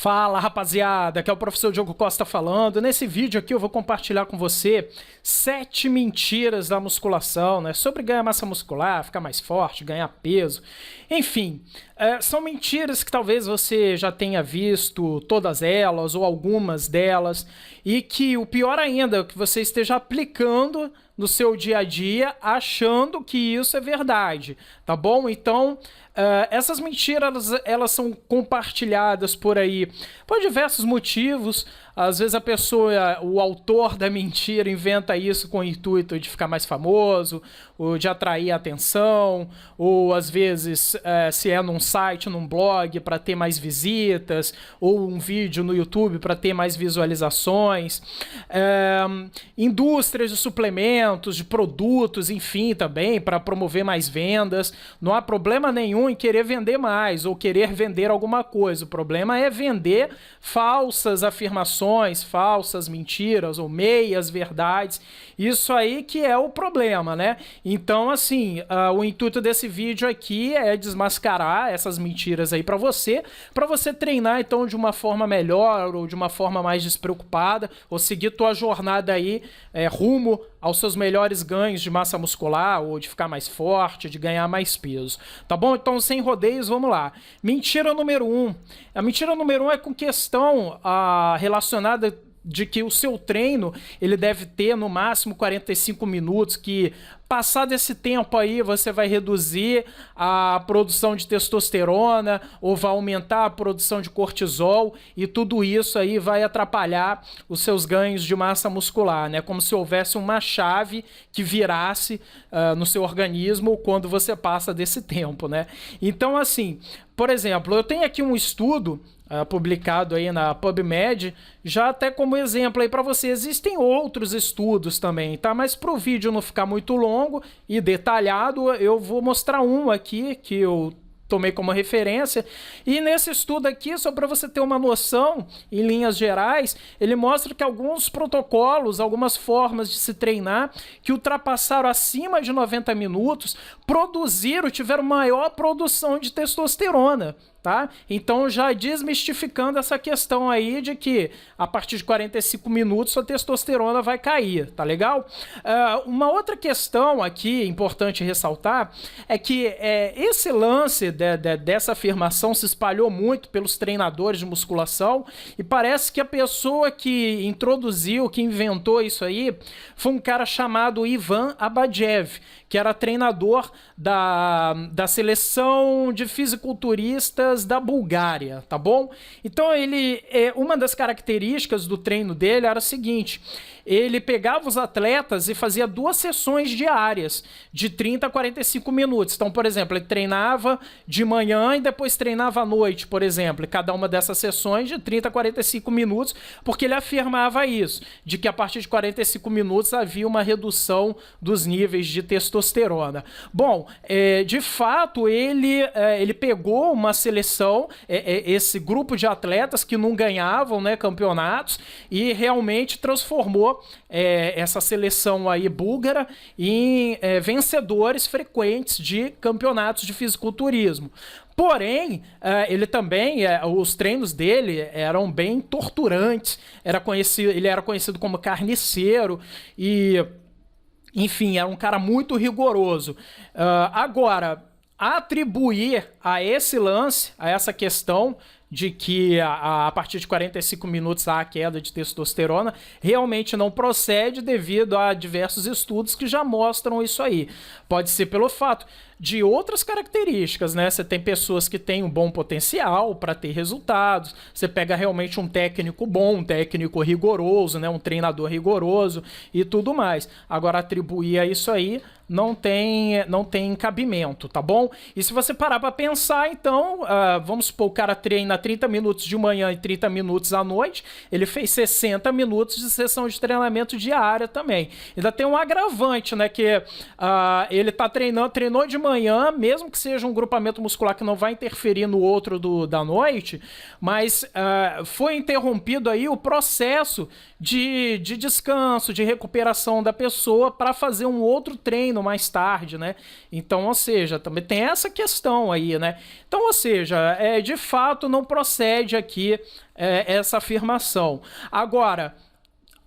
Fala, rapaziada, aqui é o professor Diogo Costa falando. Nesse vídeo aqui eu vou compartilhar com você 7 mentiras da musculação, né? Sobre ganhar massa muscular, ficar mais forte, ganhar peso. Enfim, são mentiras que talvez você já tenha visto todas elas ou algumas delas e que o pior ainda é que você esteja aplicando no seu dia a dia achando que isso é verdade, tá bom? Então, essas mentiras, elas são compartilhadas por aí por diversos motivos. Às vezes a pessoa, o autor da mentira inventa isso com o intuito de ficar mais famoso, ou de atrair atenção, ou às vezes se é num site, num blog para ter mais visitas, ou um vídeo no YouTube para ter mais visualizações. Indústrias de suplementos, de produtos, enfim, também para promover mais vendas. Não há problema nenhum em querer vender mais ou querer vender alguma coisa. O problema é vender falsas afirmações, falsas mentiras ou meias verdades. Isso aí que é o problema, né? Então, assim, o intuito desse vídeo aqui é desmascarar essas mentiras aí para você treinar, então, de uma forma melhor ou de uma forma mais despreocupada, ou seguir tua jornada aí rumo aos seus melhores ganhos de massa muscular, ou de ficar mais forte, de ganhar mais peso. Tá bom? Então, sem rodeios, vamos lá. Mentira número 1. A mentira número 1 é com questão relacionada de que o seu treino ele deve ter no máximo 45 minutos, que passado esse tempo aí você vai reduzir a produção de testosterona ou vai aumentar a produção de cortisol e tudo isso aí vai atrapalhar os seus ganhos de massa muscular, né? Como se houvesse uma chave que virasse no seu organismo quando você passa desse tempo, né? Então, assim, por exemplo, eu tenho aqui um estudo publicado aí na PubMed, já até como exemplo aí para você. Existem outros estudos também, tá? Mas para o vídeo não ficar muito longo e detalhado, eu vou mostrar um aqui que eu tomei como referência. E nesse estudo aqui, só para você ter uma noção, em linhas gerais, ele mostra que alguns protocolos, algumas formas de se treinar que ultrapassaram acima de 90 minutos, tiveram maior produção de testosterona. Tá? Então, já desmistificando essa questão aí de que a partir de 45 minutos a testosterona vai cair, tá legal? Uma outra questão aqui importante ressaltar é que esse lance dessa afirmação se espalhou muito pelos treinadores de musculação e parece que a pessoa que introduziu, que inventou isso aí, foi um cara chamado Ivan Abadiev, que era treinador da seleção de fisiculturistas da Bulgária, tá bom? Então uma das características do treino dele era o seguinte: ele pegava os atletas e fazia 2 sessões diárias de 30 a 45 minutos. Então, por exemplo, ele treinava de manhã e depois treinava à noite, por exemplo, e cada uma dessas sessões de 30 a 45 minutos, porque ele afirmava isso, de que a partir de 45 minutos havia uma redução dos níveis de testosterona. Bom, de fato, ele pegou uma seleção, esse grupo de atletas que não ganhavam, né, campeonatos, e realmente transformou essa seleção aí búlgara em vencedores frequentes de campeonatos de fisiculturismo. Porém, ele também, os treinos dele eram bem torturantes, ele era conhecido como carniceiro e, enfim, era um cara muito rigoroso. Agora, atribuir a esse lance, a essa questão de que a partir de 45 minutos há a queda de testosterona, realmente não procede devido a diversos estudos que já mostram isso aí. Pode ser pelo fato de outras características, né? Você tem pessoas que têm um bom potencial para ter resultados, você pega realmente um técnico bom, um técnico rigoroso, né? Um treinador rigoroso e tudo mais. Agora, atribuir a isso aí não tem cabimento, tá bom? E se você parar para pensar, então, vamos supor, o cara treina 30 minutos de manhã e 30 minutos à noite, ele fez 60 minutos de sessão de treinamento diária também. Ainda tem um agravante, né? Que ele treinou de manhã, mesmo que seja um grupamento muscular que não vai interferir no outro da noite, mas foi interrompido aí o processo de descanso, de recuperação da pessoa para fazer um outro treino mais tarde, né? Então, ou seja, também tem essa questão aí, né? Então, ou seja, de fato não procede aqui essa afirmação. Agora,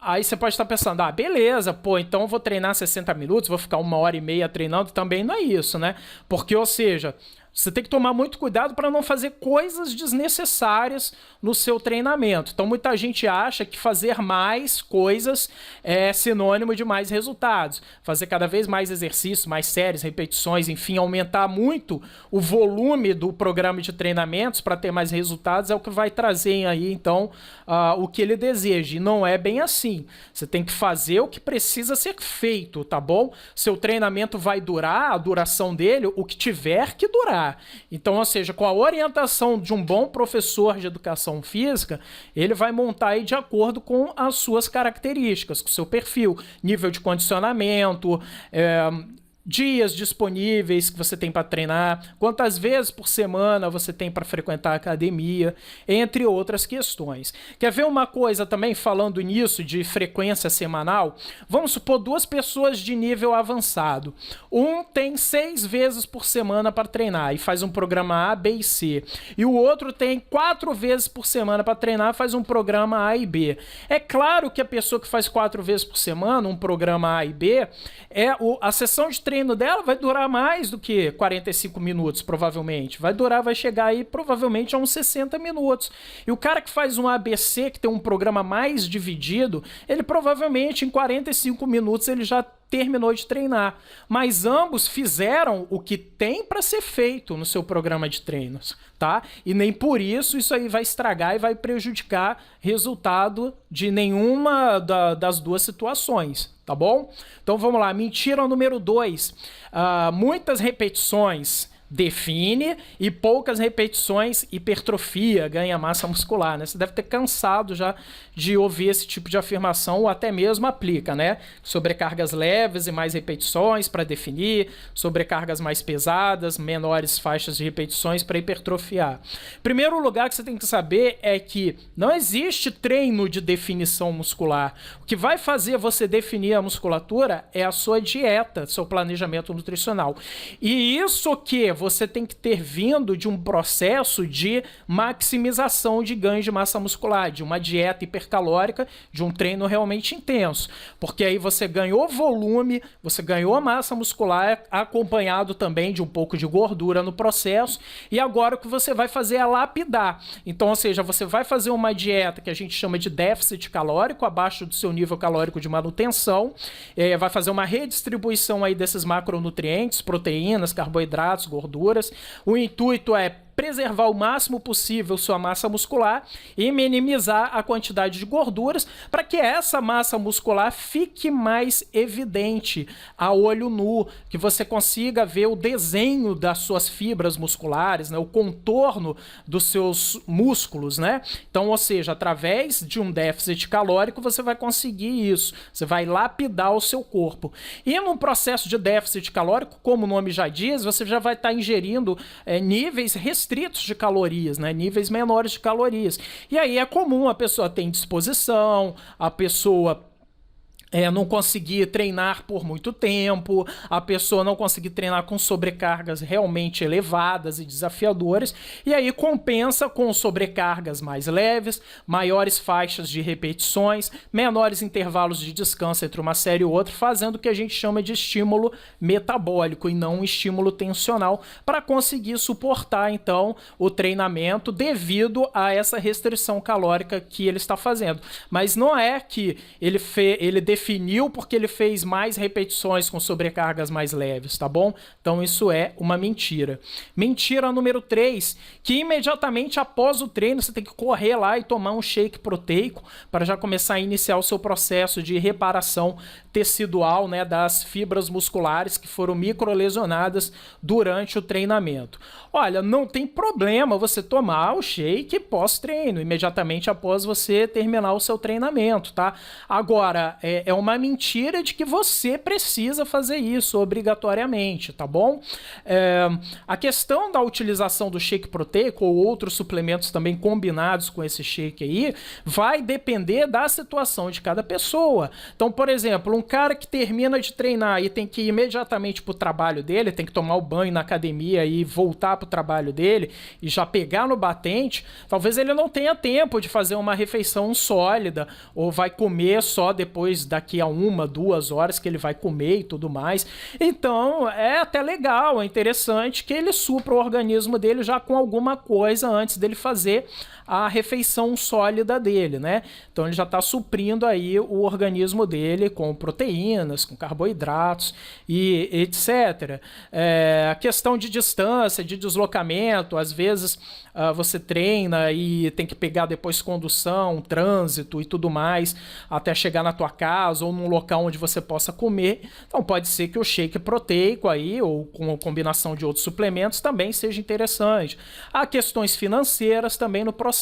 aí você pode estar pensando, beleza, pô, então eu vou treinar 60 minutos, vou ficar 1h30 treinando, também não é isso, né? Porque, ou seja, você tem que tomar muito cuidado para não fazer coisas desnecessárias no seu treinamento. Então, muita gente acha que fazer mais coisas é sinônimo de mais resultados. Fazer cada vez mais exercícios, mais séries, repetições, enfim, aumentar muito o volume do programa de treinamentos para ter mais resultados é o que vai trazer aí, então, o que ele deseja. E não é bem assim. Você tem que fazer o que precisa ser feito, tá bom? Seu treinamento vai durar, a duração dele, o que tiver que durar. Então, ou seja, com a orientação de um bom professor de educação física, ele vai montar aí de acordo com as suas características, com o seu perfil, nível de condicionamento, dias disponíveis que você tem para treinar, quantas vezes por semana você tem para frequentar a academia, entre outras questões. Quer ver uma coisa também, falando nisso, de frequência semanal? Vamos supor 2 pessoas de nível avançado. Um tem 6 vezes por semana para treinar e faz um programa A, B e C. E o outro tem 4 vezes por semana para treinar e faz um programa A e B. É claro que a pessoa que faz 4 vezes por semana, um programa A e B, a sessão de treino dela vai durar mais do que 45 minutos, provavelmente. Vai chegar aí provavelmente a uns 60 minutos. E o cara que faz um ABC, que tem um programa mais dividido, ele provavelmente em 45 minutos ele já terminou de treinar. Mas ambos fizeram o que tem para ser feito no seu programa de treinos, tá? E nem por isso aí vai estragar e vai prejudicar resultado de nenhuma das duas situações, tá bom? Então vamos lá, mentira número 2. Muitas repetições define e poucas repetições hipertrofia, ganha massa muscular, né? Você deve ter cansado já de ouvir esse tipo de afirmação, ou até mesmo aplica, né? Sobrecargas leves e mais repetições para definir, sobrecargas mais pesadas, menores faixas de repetições para hipertrofiar. Primeiro lugar que você tem que saber é que não existe treino de definição muscular. O que vai fazer você definir a musculatura é a sua dieta, seu planejamento nutricional. E isso que você tem que ter vindo de um processo de maximização de ganho de massa muscular, de uma dieta hipercalórica, de um treino realmente intenso. Porque aí você ganhou volume, você ganhou massa muscular, acompanhado também de um pouco de gordura no processo, e agora o que você vai fazer é lapidar. Então, ou seja, você vai fazer uma dieta que a gente chama de déficit calórico, abaixo do seu nível calórico de manutenção, vai fazer uma redistribuição aí desses macronutrientes, proteínas, carboidratos, gorduras. O intuito é preservar o máximo possível sua massa muscular e minimizar a quantidade de gorduras para que essa massa muscular fique mais evidente a olho nu, que você consiga ver o desenho das suas fibras musculares, né, o contorno dos seus músculos, né? Então, ou seja, através de um déficit calórico você vai conseguir isso, você vai lapidar o seu corpo. E num processo de déficit calórico, como o nome já diz, você já vai estar ingerindo níveis restritos de calorias, né? Níveis menores de calorias. E aí é comum a pessoa ter indisposição, a pessoa não conseguir treinar por muito tempo, a pessoa não conseguir treinar com sobrecargas realmente elevadas e desafiadoras, e aí compensa com sobrecargas mais leves, maiores faixas de repetições, menores intervalos de descanso entre uma série e outra, fazendo o que a gente chama de estímulo metabólico e não um estímulo tensional, para conseguir suportar então o treinamento devido a essa restrição calórica que ele está fazendo. Mas não é que ele definiu porque ele fez mais repetições com sobrecargas mais leves, tá bom? Então isso é uma mentira. Mentira número 3, que imediatamente após o treino você tem que correr lá e tomar um shake proteico para já começar a iniciar o seu processo de reparação tecidual, né, das fibras musculares que foram microlesionadas durante o treinamento. Olha, não tem problema você tomar o shake pós-treino, imediatamente após você terminar o seu treinamento, tá? Agora, é uma mentira de que você precisa fazer isso obrigatoriamente, tá bom? A questão da utilização do shake proteico ou outros suplementos também combinados com esse shake aí vai depender da situação de cada pessoa. Então, por exemplo, um cara que termina de treinar e tem que ir imediatamente para o trabalho dele, tem que tomar o banho na academia e voltar para o trabalho dele e já pegar no batente, talvez ele não tenha tempo de fazer uma refeição sólida ou vai comer só depois daqui a 1, 2 horas que ele vai comer e tudo mais. Então, é até legal, é interessante que ele supra o organismo dele já com alguma coisa antes dele fazer a refeição sólida dele, né? Então ele já está suprindo aí o organismo dele com proteínas, com carboidratos e etc. A questão de distância, de deslocamento, às vezes você treina e tem que pegar depois condução, trânsito e tudo mais até chegar na tua casa ou num local onde você possa comer. Então pode ser que o shake proteico aí ou com a combinação de outros suplementos também seja interessante. Há questões financeiras também no processo.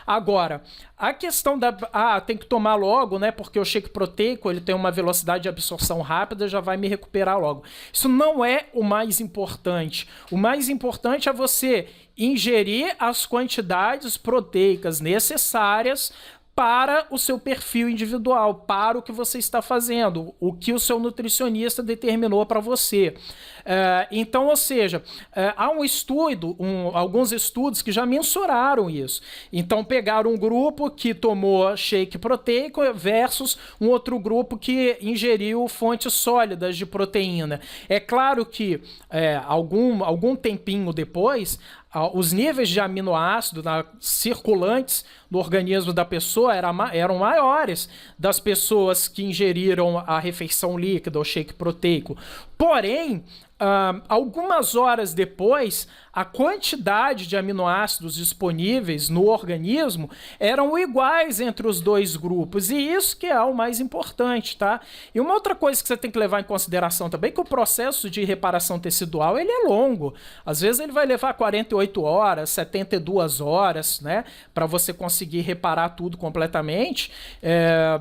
Agora, a questão da... tem que tomar logo, né? Porque o shake proteico ele tem uma velocidade de absorção rápida, já vai me recuperar logo. Isso não é o mais importante. O mais importante é você ingerir as quantidades proteicas necessárias para o seu perfil individual, para o que você está fazendo, o que o seu nutricionista determinou para você. Então, ou seja, há alguns estudos que já mensuraram isso. Então, pegaram um grupo que tomou shake proteico versus um outro grupo que ingeriu fontes sólidas de proteína. É claro que algum tempinho depois, os níveis de aminoácido circulantes no organismo da pessoa eram maiores das pessoas que ingeriram a refeição líquida, o shake proteico. Porém, algumas horas depois, a quantidade de aminoácidos disponíveis no organismo eram iguais entre os dois grupos, e isso que é o mais importante, tá? E uma outra coisa que você tem que levar em consideração também é que o processo de reparação tecidual ele é longo. Às vezes ele vai levar 48 horas, 72 horas, né? Para você conseguir reparar tudo completamente,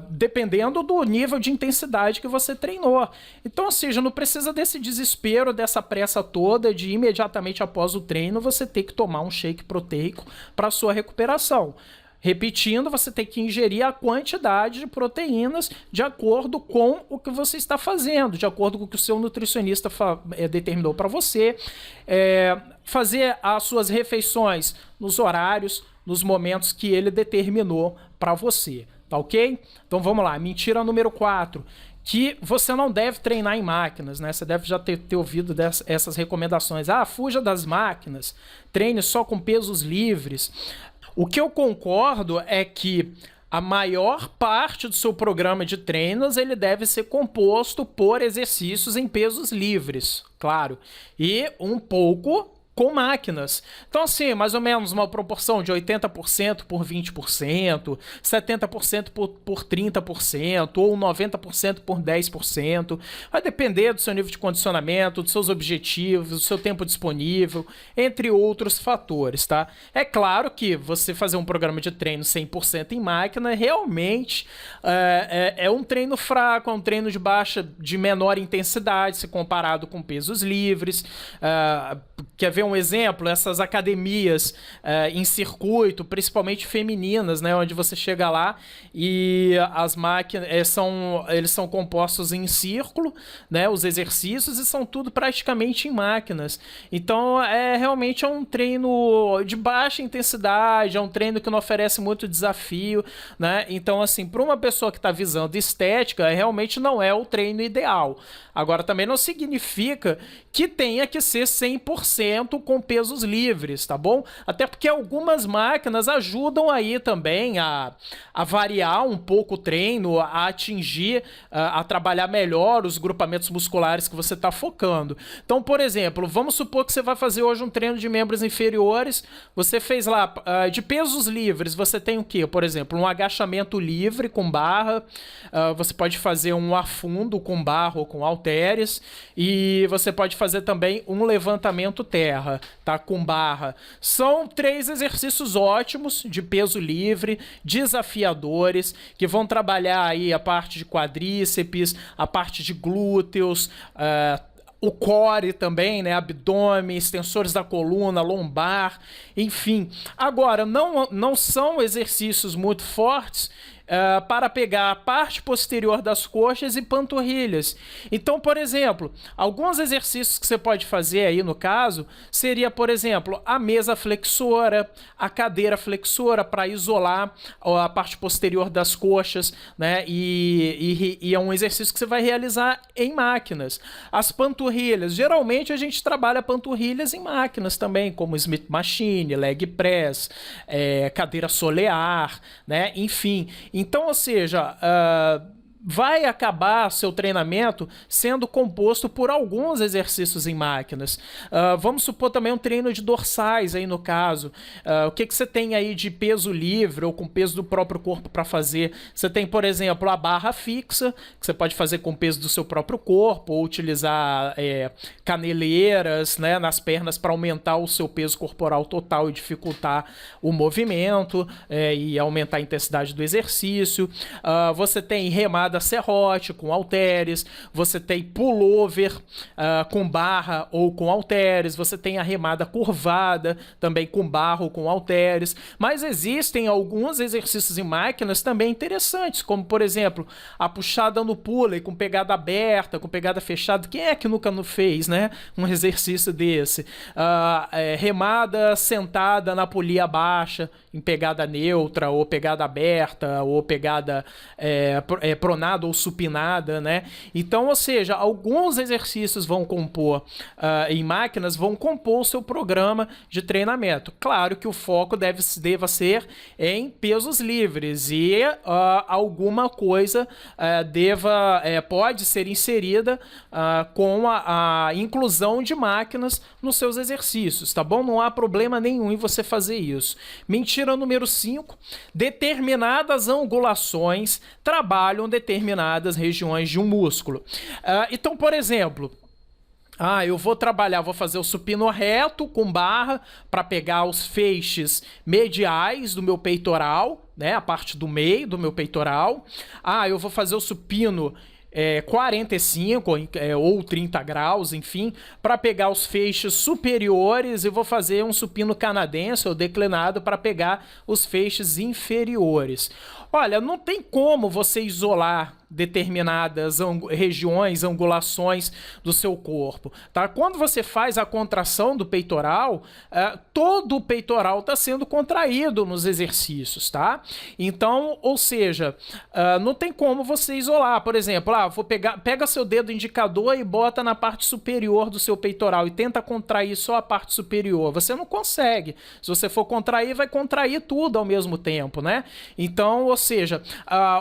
dependendo do nível de intensidade que você treinou. Então, ou seja, não precisa desse desespero, dessa pressa toda de imediatamente após o treino você ter que tomar um shake proteico para sua recuperação. Repetindo, você tem que ingerir a quantidade de proteínas de acordo com o que você está fazendo, de acordo com o que o seu nutricionista determinou para você. Fazer as suas refeições nos horários, nos momentos que ele determinou para você, tá ok? Então vamos lá, mentira número 4. Que você não deve treinar em máquinas, né? Você deve já ter ouvido essas recomendações. Fuja das máquinas, treine só com pesos livres. O que eu concordo é que a maior parte do seu programa de treinos ele deve ser composto por exercícios em pesos livres, claro, e um pouco com máquinas. Então, assim, mais ou menos uma proporção de 80% por 20%, 70% por 30%, ou 90% por 10%. Vai depender do seu nível de condicionamento, dos seus objetivos, do seu tempo disponível, entre outros fatores, tá? É claro que você fazer um programa de treino 100% em máquina, realmente é um treino fraco, é um treino de menor intensidade, se comparado com pesos livres. Quer ver um exemplo? Essas academias em circuito, principalmente femininas, né, onde você chega lá e as máquinas eles são compostos em círculo, né, os exercícios, e são tudo praticamente em máquinas. Então realmente é um treino de baixa intensidade, é um treino que não oferece muito desafio, né? Então, assim, para uma pessoa que está visando estética, realmente não é o treino ideal. Agora, também não significa que tenha que ser 100% com pesos livres, tá bom? Até porque algumas máquinas ajudam aí também a variar um pouco o treino, a atingir, a trabalhar melhor os grupamentos musculares que você está focando. Então, por exemplo, vamos supor que você vai fazer hoje um treino de membros inferiores, você fez lá, de pesos livres, você tem o quê? Por exemplo, um agachamento livre com barra, você pode fazer um afundo com barra ou com halteres, e você pode fazer também um levantamento terra. terra, tá? Com barra. São 3 exercícios ótimos de peso livre, desafiadores, que vão trabalhar aí a parte de quadríceps, a parte de glúteos, o core também, né? Abdômen, extensores da coluna, lombar, enfim. Agora, não são exercícios muito fortes para pegar a parte posterior das coxas e panturrilhas. Então, por exemplo, alguns exercícios que você pode fazer aí no caso, seria, por exemplo, a mesa flexora, a cadeira flexora para isolar a parte posterior das coxas, né? E é um exercício que você vai realizar em máquinas. As panturrilhas, geralmente a gente trabalha panturrilhas em máquinas também, como Smith Machine, leg press, cadeira solear, né? Enfim. Então, ou seja, vai acabar seu treinamento sendo composto por alguns exercícios em máquinas. Vamos supor também um treino de dorsais aí no caso. O que você tem aí de peso livre ou com peso do próprio corpo para fazer? Você tem, por exemplo, a barra fixa, que você pode fazer com peso do seu próprio corpo, ou utilizar caneleiras, né, nas pernas para aumentar o seu peso corporal total e dificultar o movimento e aumentar a intensidade do exercício. Você tem remada serrote com halteres, você tem pullover com barra ou com halteres, você tem a remada curvada também com barra ou com halteres, mas existem alguns exercícios em máquinas também interessantes, como por exemplo, a puxada no pulley com pegada aberta, com pegada fechada. Quem é que nunca não fez, né? Um exercício desse. Remada sentada na polia baixa, em pegada neutra, ou pegada aberta, ou pegada pronada ou supinada, né? Então, ou seja, alguns exercícios vão compor em máquinas, vão compor o seu programa de treinamento. Claro que o foco deva ser em pesos livres e alguma coisa pode ser inserida com a inclusão de máquinas nos seus exercícios, tá bom? Não há problema nenhum em você fazer isso. Mentira número 5, determinadas angulações trabalham determinadas regiões de um músculo. Então, por exemplo, eu vou fazer o supino reto com barra para pegar os feixes mediais do meu peitoral, né, a parte do meio do meu peitoral. Eu vou fazer o supino 45 ou 30 graus, enfim, para pegar os feixes superiores, e vou fazer um supino canadense ou declinado para pegar os feixes inferiores. Olha, não tem como você isolar determinadas regiões, angulações do seu corpo, tá? Quando você faz a contração do peitoral, todo o peitoral está sendo contraído nos exercícios, tá? Então, ou seja, não tem como você isolar. Por exemplo, pega seu dedo indicador e bota na parte superior do seu peitoral e tenta contrair só a parte superior. Você não consegue. Se você for contrair, vai contrair tudo ao mesmo tempo, né? Então, ou seja,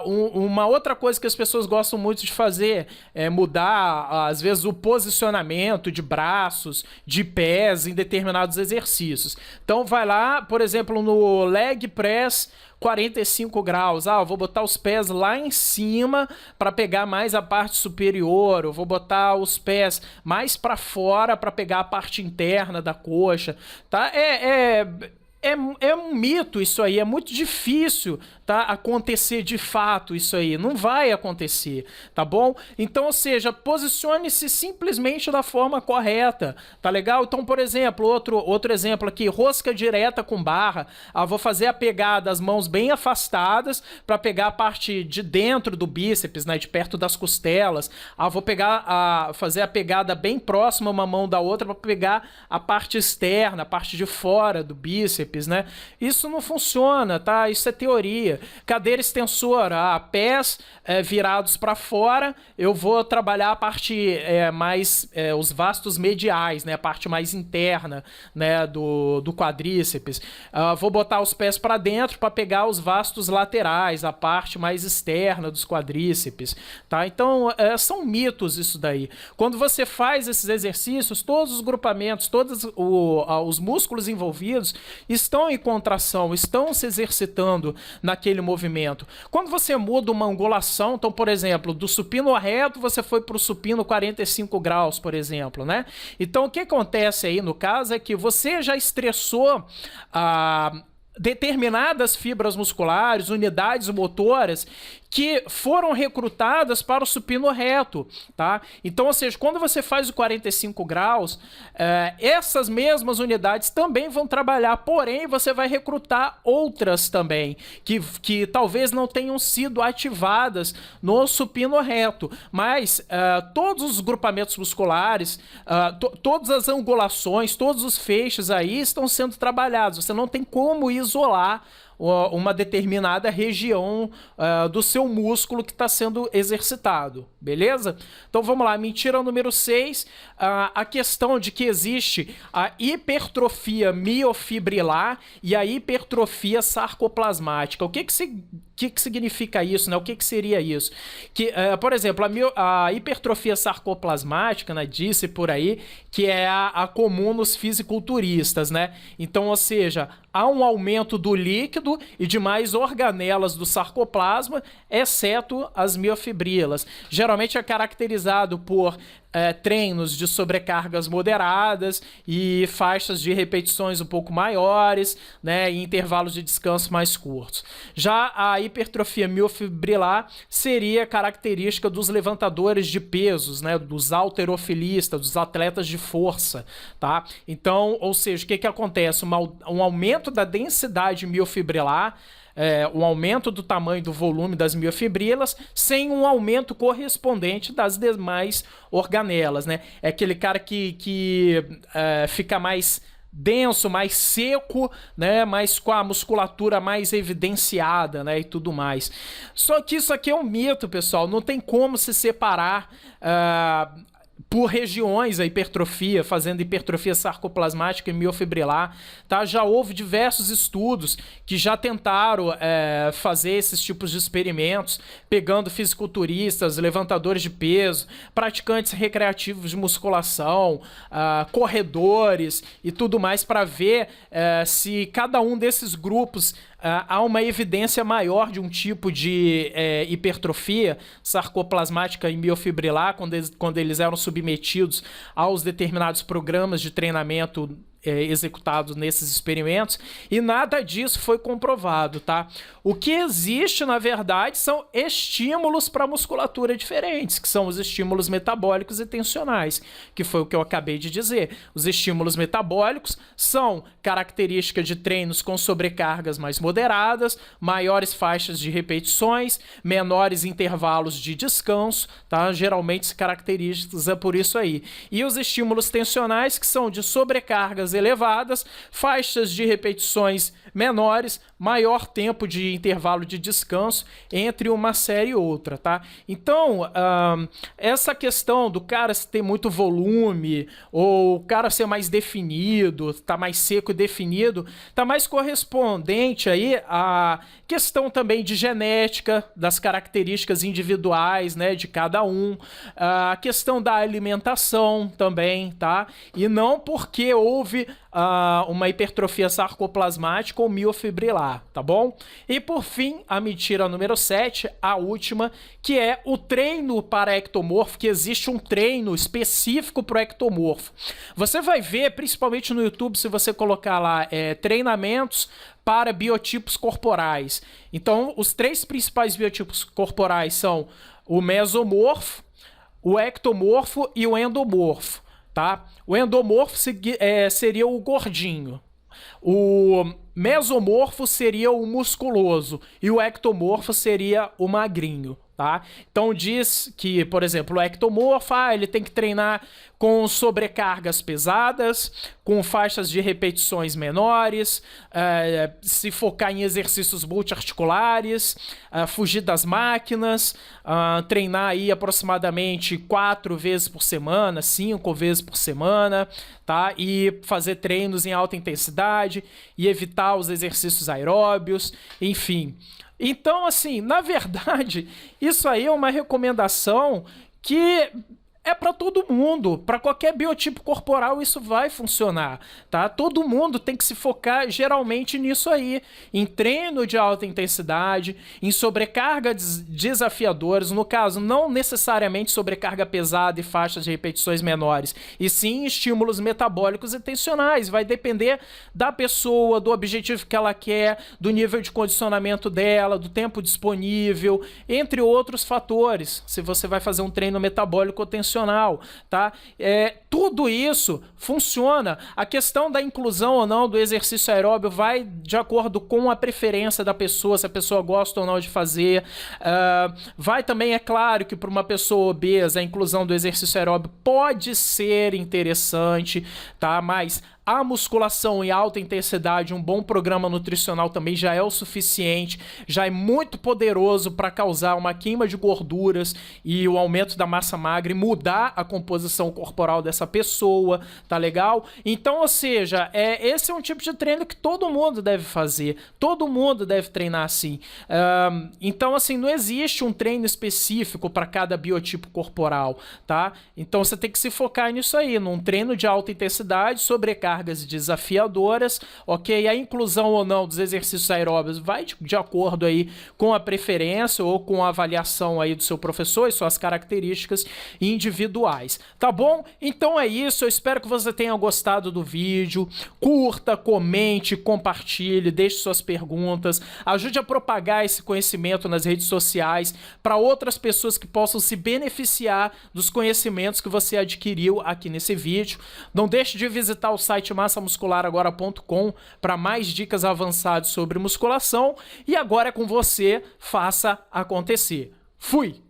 uma outra coisa que as pessoas gostam muito de fazer é mudar, às vezes, o posicionamento de braços, de pés em determinados exercícios. Então, vai lá, por exemplo, no leg press 45 graus. Eu vou botar os pés lá em cima para pegar mais a parte superior. Eu vou botar os pés mais para fora para pegar a parte interna da coxa, tá? É um mito isso aí, é muito difícil, tá, acontecer de fato isso aí, não vai acontecer, tá bom? Então, ou seja, posicione-se simplesmente da forma correta, tá legal? Então, por exemplo, outro exemplo aqui, rosca direta com barra. Vou fazer a pegada, as mãos bem afastadas para pegar a parte de dentro do bíceps, né, de perto das costelas. Vou fazer a pegada bem próxima uma mão da outra para pegar a parte externa, a parte de fora do bíceps, né? Isso não funciona, tá? Isso é teoria. Cadeira extensora, pés virados para fora, eu vou trabalhar a parte os vastos mediais, né? A parte mais interna, né? do quadríceps. Vou botar os pés para dentro para pegar os vastos laterais, a parte mais externa dos quadríceps, tá? Então, são mitos isso daí. Quando você faz esses exercícios, todos os grupamentos, todos os músculos envolvidos estão em contração, estão se exercitando naquele movimento. Quando você muda uma angulação, então, por exemplo, do supino reto, você foi para o supino 45 graus, por exemplo, né? Então, o que acontece aí, no caso, é que você já estressou determinadas fibras musculares, unidades motoras que foram recrutadas para o supino reto, tá? Então, ou seja, quando você faz o 45 graus, essas mesmas unidades também vão trabalhar, porém, você vai recrutar outras também, que talvez não tenham sido ativadas no supino reto, mas todos os grupamentos musculares, todas as angulações, todos os feixes aí estão sendo trabalhados, você não tem como isolar uma determinada região do seu músculo que está sendo exercitado, beleza? Então vamos lá, mentira número 6, a questão de que existe a hipertrofia miofibrilar e a hipertrofia sarcoplasmática. O que significa isso, né? O que seria isso? Por exemplo, a hipertrofia sarcoplasmática, né, disse por aí que é a comum nos fisiculturistas, né? Então, ou seja, há um aumento do líquido e de mais organelas do sarcoplasma, exceto as miofibrilas. Geralmente é caracterizado por treinos de sobrecargas moderadas e faixas de repetições um pouco maiores, né, e intervalos de descanso mais curtos. Já a hipertrofia miofibrilar seria característica dos levantadores de pesos, né, dos halterofilistas, dos atletas de força, tá? Então, ou seja, o que acontece? Um aumento da densidade miofibrilar, um aumento do tamanho do volume das miofibrilas sem um aumento correspondente das demais organelas, né? É aquele cara que fica mais denso, mais seco, né, mas com a musculatura mais evidenciada, né, e tudo mais. Só que isso aqui é um mito, pessoal, não tem como se separar por regiões a hipertrofia, fazendo hipertrofia sarcoplasmática e miofibrilar, tá? Já houve diversos estudos que já tentaram fazer esses tipos de experimentos, pegando fisiculturistas, levantadores de peso, praticantes recreativos de musculação, corredores e tudo mais, para ver se cada um desses grupos há uma evidência maior de um tipo de hipertrofia sarcoplasmática e miofibrilar quando eles eram submetidos aos determinados programas de treinamento executados nesses experimentos, e nada disso foi comprovado, tá? O que existe, na verdade, são estímulos para a musculatura diferentes, que são os estímulos metabólicos e tensionais, que foi o que eu acabei de dizer. Os estímulos metabólicos são característica de treinos com sobrecargas mais moderadas, maiores faixas de repetições, menores intervalos de descanso, tá? Geralmente se caracteriza por isso aí. E os estímulos tensionais, que são de sobrecargas elevadas, faixas de repetições menores, maior tempo de intervalo de descanso entre uma série e outra, tá? Então, essa questão do cara ter muito volume, ou o cara ser mais definido, tá mais seco e definido, tá mais correspondente aí à questão também de genética, das características individuais, né, de cada um, a questão da alimentação também, tá? E não porque houve uma hipertrofia sarcoplasmática ou miofibrilar, tá bom? E por fim, a mentira número 7, a última, que é o treino para ectomorfo, que existe um treino específico para o ectomorfo. Você vai ver, principalmente no YouTube, se você colocar lá treinamentos para biotipos corporais. Então, os 3 principais biotipos corporais são o mesomorfo, o ectomorfo e o endomorfo, tá? O endomorfo seria o gordinho. O mesomorfo seria o musculoso e o ectomorfo seria o magrinho, tá? Então diz que, por exemplo, o ectomorfo, ele tem que treinar com sobrecargas pesadas, com faixas de repetições menores, se focar em exercícios multiarticulares, fugir das máquinas, treinar aí aproximadamente 4 vezes por semana, 5 vezes por semana, tá? E fazer treinos em alta intensidade e evitar os exercícios aeróbios, enfim. Então, assim, na verdade, isso aí é uma recomendação que É para todo mundo, para qualquer biotipo corporal isso vai funcionar, tá? Todo mundo tem que se focar geralmente nisso aí, em treino de alta intensidade, em sobrecargas desafiadoras, no caso, não necessariamente sobrecarga pesada e faixas de repetições menores, e sim estímulos metabólicos e tensionais, vai depender da pessoa, do objetivo que ela quer, do nível de condicionamento dela, do tempo disponível, entre outros fatores, se você vai fazer um treino metabólico ou tensional, tá? Tudo isso funciona. A questão da inclusão ou não do exercício aeróbio vai de acordo com a preferência da pessoa, se a pessoa gosta ou não de fazer. Vai também, é claro, que para uma pessoa obesa a inclusão do exercício aeróbio pode ser interessante, tá? Mas a musculação em alta intensidade, um bom programa nutricional também já é o suficiente, já é muito poderoso para causar uma queima de gorduras e o aumento da massa magra e mudar a composição corporal dessa pessoa, tá legal? Então, ou seja, esse é um tipo de treino que todo mundo deve fazer, todo mundo deve treinar assim. Então, assim, não existe um treino específico para cada biotipo corporal, tá? Então, você tem que se focar nisso aí, num treino de alta intensidade, sobrecargas desafiadoras, ok? A inclusão ou não dos exercícios aeróbios vai de acordo aí com a preferência ou com a avaliação aí do seu professor e suas características individuais, tá bom? Então é isso, eu espero que você tenha gostado do vídeo, curta, comente, compartilhe, deixe suas perguntas, ajude a propagar esse conhecimento nas redes sociais para outras pessoas que possam se beneficiar dos conhecimentos que você adquiriu aqui nesse vídeo. Não deixe de visitar o site massamuscularagora.com para mais dicas avançadas sobre musculação. E agora é com você, faça acontecer. Fui!